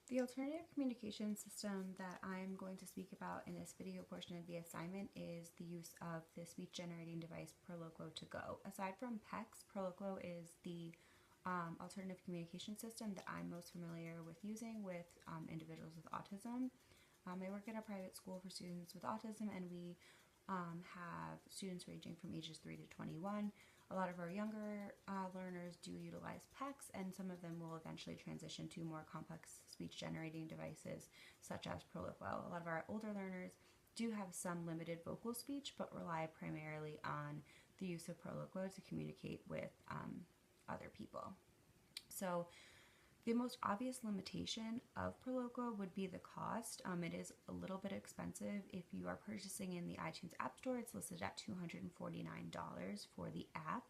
The alternative communication system that I'm going to speak about in this video portion of the assignment is the use of the speech generating device Proloquo2Go. Aside from PECS, Proloquo is the alternative communication system that I'm most familiar with using with individuals with autism. I work at a private school for students with autism, and we have students ranging from ages 3 to 21. A lot of our younger learners do utilize PECs, and some of them will eventually transition to more complex speech generating devices such as Proloquo. A lot of our older learners do have some limited vocal speech but rely primarily on the use of Proloquo to communicate with other people. So the most obvious limitation of Proloquo would be the cost. It is a little bit expensive. If you are purchasing in the iTunes App Store, it's listed at $249 for the app.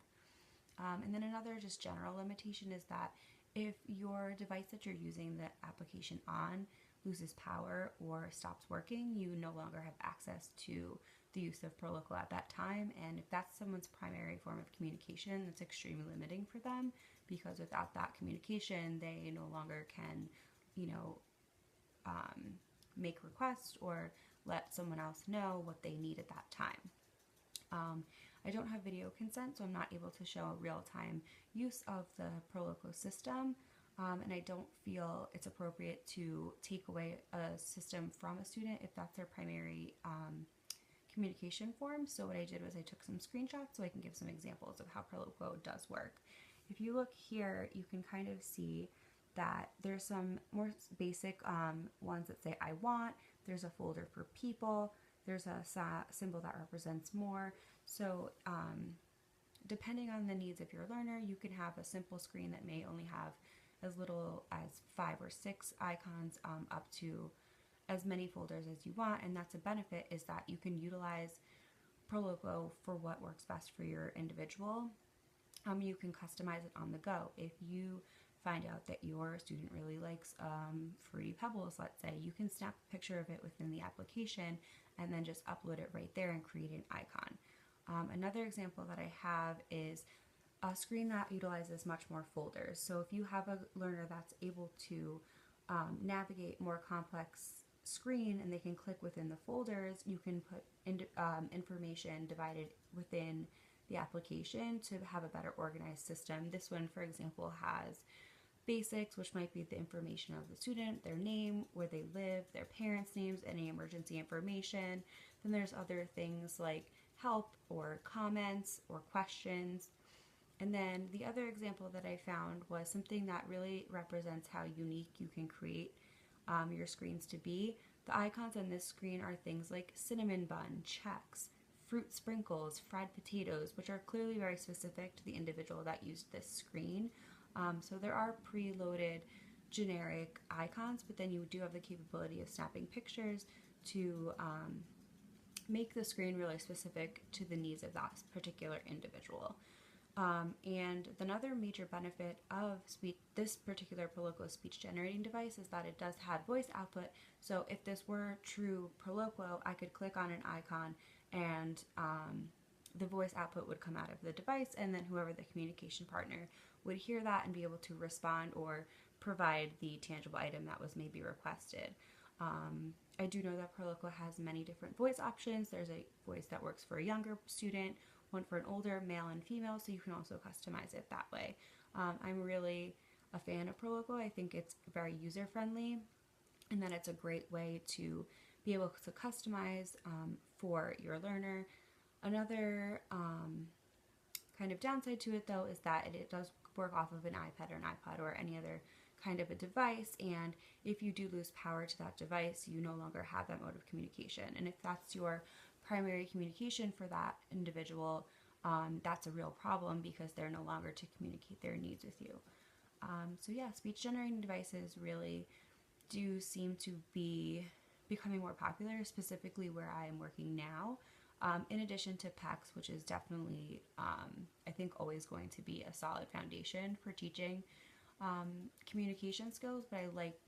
And then another just general limitation is that if your device that you're using the application on loses power or stops working, you no longer have access to the use of Proloquo at that time. And if that's someone's primary form of communication, that's extremely limiting for them, because without that communication, they no longer can, make requests or let someone else know what they need at that time. I don't have video consent, so I'm not able to show real-time use of the Proloquo system, and I don't feel it's appropriate to take away a system from a student if that's their primary communication form. So what I did was I took some screenshots so I can give some examples of how Proloquo does work. If you look here, you can kind of see that there's some more basic ones that say I want. There's a folder for people. There's a symbol that represents more. So depending on the needs of your learner, you can have a simple screen that may only have as little as 5 or 6 icons up to as many folders as you want. And that's a benefit, is that you can utilize Proloquo for what works best for your individual. You can customize it on the go. If you find out that your student really likes Fruity Pebbles, let's say, you can snap a picture of it within the application and then just upload it right there and create an icon. Another example that I have is a screen that utilizes much more folders. So if you have a learner that's able to navigate more complex screen and they can click within the folders, you can put information divided within the application to have a better organized system. This one, for example, has basics, which might be the information of the student, their name, where they live, their parents' names, any emergency information. Then there's other things like help or comments or questions. And then the other example that I found was something that really represents how unique you can create your screens to be. The icons on this screen are things like cinnamon bun, checks, fruit sprinkles, fried potatoes, which are clearly very specific to the individual that used this screen. So there are preloaded generic icons, but then you do have the capability of snapping pictures to make the screen really specific to the needs of that particular individual. And another major benefit of this particular Proloquo speech generating device is that it does have voice output. So if this were true Proloquo, I could click on an icon and the voice output would come out of the device, and then whoever the communication partner would hear that and be able to respond or provide the tangible item that was maybe requested. I do know that Proloquo has many different voice options. There's a voice that works for a younger student, one for an older, male and female, so you can also customize it that way. I'm really a fan of Proloquo. I think it's very user-friendly, and that it's a great way to be able to customize for your learner. Another kind of downside to it, though, is that it does work off of an iPad or an iPod or any other kind of a device, and if you do lose power to that device, you no longer have that mode of communication. And if that's your primary communication for that individual, that's a real problem, because they're no longer to communicate their needs with you. So yeah, speech generating devices really do seem to be becoming more popular, specifically where I am working now. In addition to PECS, which is definitely, I think, always going to be a solid foundation for teaching communication skills, but I like